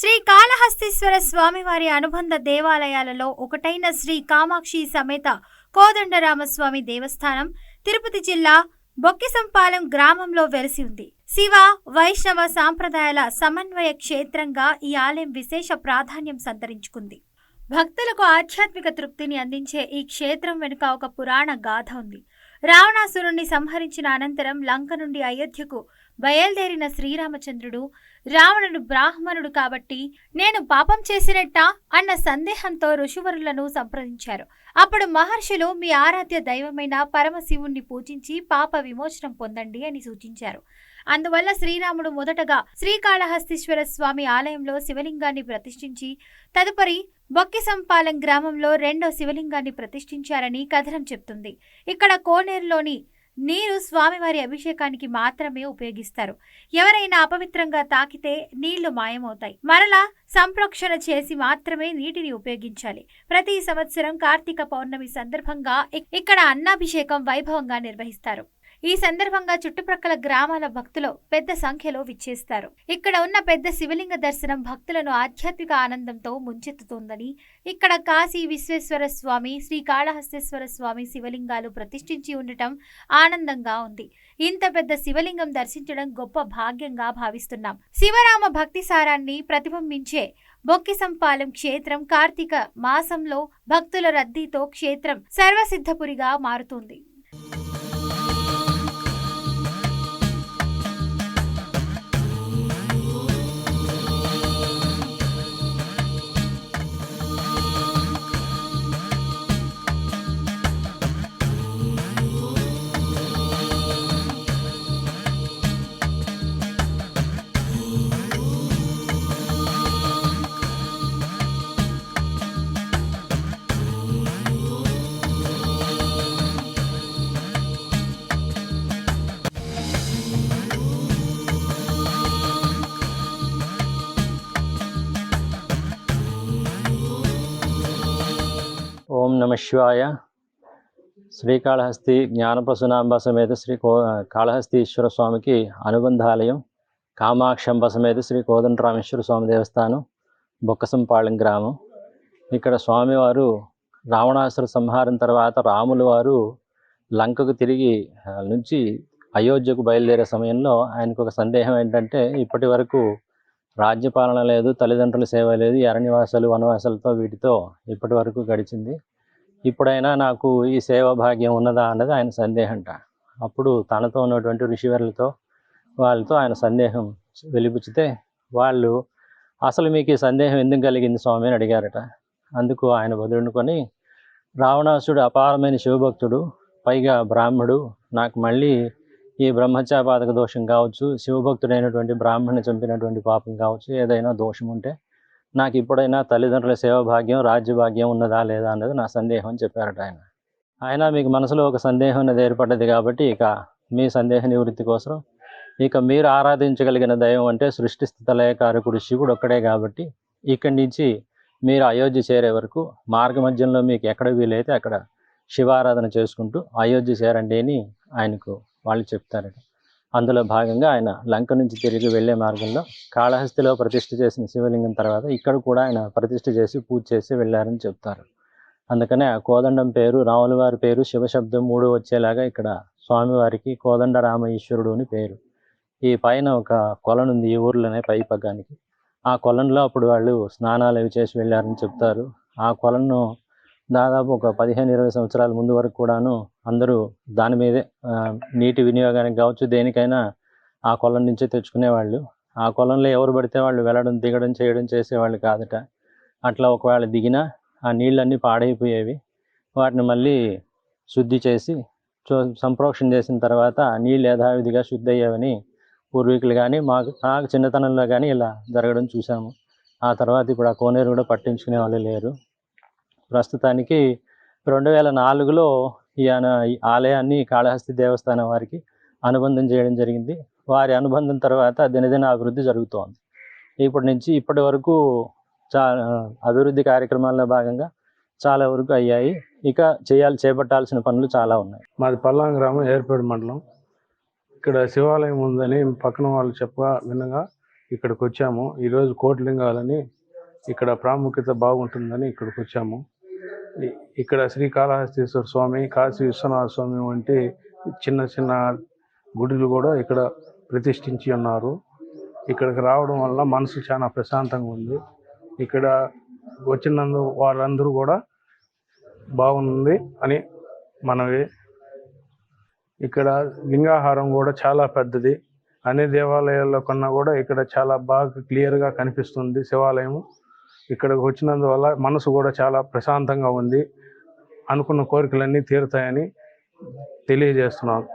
శ్రీకాళహస్తీశ్వర స్వామివారి అనుబంధ దేవాలయాలలో ఒకటైన శ్రీ కామాక్షి సమేత కోదండరామస్వామి దేవస్థానం తిరుపతి జిల్లా బొక్కిసంపాలెం గ్రామంలో వెలిసి ఉంది. శివ వైష్ణవ సాంప్రదాయాల సమన్వయ క్షేత్రంగా ఈ ఆలయం విశేష ప్రాధాన్యం సంతరించుకుంది. భక్తులకు ఆధ్యాత్మిక తృప్తిని అందించే ఈ క్షేత్రం వెనుక ఒక పురాణ గాథ ఉంది. రావణాసురుణ్ణి సంహరించిన అనంతరం లంక నుండి అయోధ్యకు బయలుదేరిన శ్రీరామచంద్రుడు రావణుడు బ్రాహ్మణుడు కాబట్టి నేను పాపం చేసినట్టా అన్న సందేహంతో ఋషివరులను సంప్రదించారు. అప్పుడు మహర్షులు మీ ఆరాధ్య దైవమైన పరమశివుణ్ణి పూజించి పాప విమోచనం పొందండి అని సూచించారు. అందువల్ల శ్రీరాముడు మొదటగా శ్రీకాళహస్తీశ్వర స్వామి ఆలయంలో శివలింగాన్ని ప్రతిష్ఠించి తదుపరి బొక్కిసంపాలెం గ్రామంలో రెండో శివలింగాన్ని ప్రతిష్ఠించారని కథనం చెప్తుంది. ఇక్కడ కోనేరులోని నీరు స్వామివారి అభిషేకానికి మాత్రమే ఉపయోగిస్తారు. ఎవరైనా అపవిత్రంగా తాకితే నీళ్లు మాయమవుతాయి. మరలా సంప్రోక్షణ చేసి మాత్రమే నీటిని ఉపయోగించాలి. ప్రతి సంవత్సరం కార్తీక పౌర్ణమి సందర్భంగా ఇక్కడ అన్నాభిషేకం వైభవంగా నిర్వహిస్తారు. ఈ సందర్భంగా చుట్టుప్రక్కల గ్రామాల భక్తులు పెద్ద సంఖ్యలో విచ్చేస్తారు. ఇక్కడ ఉన్న పెద్ద శివలింగ దర్శనం భక్తులను ఆధ్యాత్మిక ఆనందంతో ముంచెత్తుతోందని, ఇక్కడ కాశీ విశ్వేశ్వర స్వామి, శ్రీకాళహస్తీశ్వర స్వామి శివలింగాలు ప్రతిష్ఠించి ఉండటం ఆనందంగా ఉంది. ఇంత పెద్ద శివలింగం దర్శించడం గొప్ప భాగ్యంగా భావిస్తున్నాం. శివరామ భక్తి సారాన్ని ప్రతిబింబించే బొక్కిసంపాలెం క్షేత్రం కార్తీక మాసంలో భక్తుల రద్దీతో క్షేత్రం సర్వసిద్ధపురిగా మారుతుంది. ఓం నమ శివాయ. శ్రీకాళహస్తి జ్ఞానప్రసూనాంబ సమేత శ్రీ కాళహస్తీశ్వర స్వామికి అనుబంధాలయం కామాక్షంబ సమేత శ్రీ కోదండరామేశ్వర స్వామి దేవస్థానం బొక్కసంపాళెం గ్రామం. ఇక్కడ స్వామివారు రావణాసుర సంహారం తర్వాత రాములు వారు లంకకు తిరిగి నుంచి అయోధ్యకు బయలుదేరే సమయంలో ఆయనకు ఒక సందేహం ఏంటంటే, ఇప్పటి వరకు రాజ్యపాలన లేదు, తల్లిదండ్రుల సేవ లేదు, అరణ్యవాసాలు వనవాసాలతో వీటితో ఇప్పటి వరకు గడిచింది. ఇప్పుడైనా నాకు ఈ సేవా భాగ్యం ఉన్నదా అన్నది ఆయన సందేహంట. అప్పుడు తనతో ఉన్నటువంటి ఋషివర్లతో వాళ్ళతో ఆయన సందేహం వెలిబుచ్చితే వాళ్ళు అసలు మీకు ఈ సందేహం ఎందుకు కలిగింది స్వామి అని అడిగారట. అందుకు ఆయన బదులుకొని, రావణాసుడు అపారమైన శివభక్తుడు, పైగా బ్రాహ్మడు, నాకు మళ్ళీ ఈ బ్రహ్మత్యాపాతక దోషం కావచ్చు, శివభక్తుడైనటువంటి బ్రాహ్మణ్ణి చంపినటువంటి పాపం కావచ్చు, ఏదైనా దోషం ఉంటే నాకు ఇప్పుడైనా తల్లిదండ్రుల సేవాభాగ్యం రాజ్యభాగ్యం ఉన్నదా లేదా అన్నది నా సందేహం అని చెప్పారట ఆయన. ఆయన మీకు మనసులో ఒక సందేహం అనేది ఏర్పడ్డది కాబట్టి ఇక మీ సందేహ నివృత్తి కోసం ఇక మీరు ఆరాధించగలిగిన దైవం అంటే సృష్టి స్థితి లయకారకుడు శివుడు ఒక్కడే కాబట్టి ఇక్కడి నుంచి మీరు అయోధ్య చేరే వరకు మార్గ మధ్యంలో మీకు ఎక్కడ వీలైతే అక్కడ శివారాధన చేసుకుంటూ అయోధ్య చేరండి అని ఆయనకు వాళ్ళు చెప్తారట. అందులో భాగంగా ఆయన లంక నుంచి తిరిగి వెళ్ళే మార్గంలో కాళహస్తిలో ప్రతిష్ఠ చేసిన శివలింగం తర్వాత ఇక్కడ కూడా ఆయన ప్రతిష్ఠ చేసి పూజ చేసి వెళ్ళారని చెప్తారు. అందుకనే ఆ కోదండం పేరు, రాముల వారి పేరు, శివశబ్దం మూడు వచ్చేలాగా ఇక్కడ స్వామివారికి కోదండరామేశ్వరుడు అని పేరు. ఈ పైన ఒక కొలనుంది ఈ ఊర్లోనే పై పగ్గానికి. ఆ కొలంలో అప్పుడు వాళ్ళు స్నానాలు అవి చేసి వెళ్ళారని చెప్తారు. ఆ కొలను దాదాపు ఒక 15-20 సంవత్సరాల ముందు వరకు కూడాను అందరూ దాని మీదే నీటి వినియోగానికి కావచ్చు దేనికైనా ఆ కొలం నుంచే తెచ్చుకునేవాళ్ళు. ఆ కొలంలో ఎవరు పడితే వాళ్ళు వెళ్ళడం దిగడం చేయడం చేసేవాళ్ళు కాదట. అట్లా ఒకవేళ దిగినా ఆ నీళ్ళన్నీ పాడైపోయేవి. వాటిని మళ్ళీ శుద్ధి చేసి సంప్రోక్షణ చేసిన తర్వాత ఆ నీళ్ళు యథావిధిగా శుద్ధి అయ్యేవని పూర్వీకులు కానీ నాకు చిన్నతనంలో కానీ ఇలా జరగడం చూసాము. ఆ తర్వాత ఇప్పుడు ఆ కోనేరు కూడా పట్టించుకునే వాళ్ళు లేరు. ప్రస్తుతానికి 2004లో ఈ ఆలయాన్ని కాళహస్తి దేవస్థానం వారికి అనుబంధం చేయడం జరిగింది. వారి అనుబంధం తర్వాత దినదిన అభివృద్ధి జరుగుతోంది. ఇప్పటి నుంచి ఇప్పటి వరకు అభివృద్ధి కార్యక్రమాల్లో భాగంగా చాలా వరకు అయ్యాయి. ఇక చేపట్టాల్సిన పనులు చాలా ఉన్నాయి. మాది పల్లాం గ్రామం, ఏర్పేడు మండలం. ఇక్కడ శివాలయం ఉందని పక్కన వాళ్ళు వినగా ఇక్కడికి వచ్చాము. ఈరోజు కోటిలింగాలని ఇక్కడ ప్రాముఖ్యత బాగుంటుందని ఇక్కడికి వచ్చాము. ఇక్కడ శ్రీకాళహస్తీశ్వర స్వామి, కాశీ విశ్వనాథ స్వామి వంటి చిన్న చిన్న గుడులు కూడా ఇక్కడ ప్రతిష్ఠించి ఉన్నారు. ఇక్కడికి రావడం వల్ల మనసు చాలా ప్రశాంతంగా ఉంది. ఇక్కడ వచ్చినందు వాళ్ళందరూ కూడా బాగుంది అని మనవి. ఇక్కడ లింగాహారం కూడా చాలా పెద్దది. అన్ని దేవాలయాల్లో కన్నా కూడా ఇక్కడ చాలా బాగా క్లియర్గా కనిపిస్తుంది శివాలయం. ఇక్కడికి వచ్చినందువల్ల మనసు కూడా చాలా ప్రశాంతంగా ఉంది. అనుకున్న కోరికలన్నీ తీరుతాయని తెలియజేస్తున్నాను.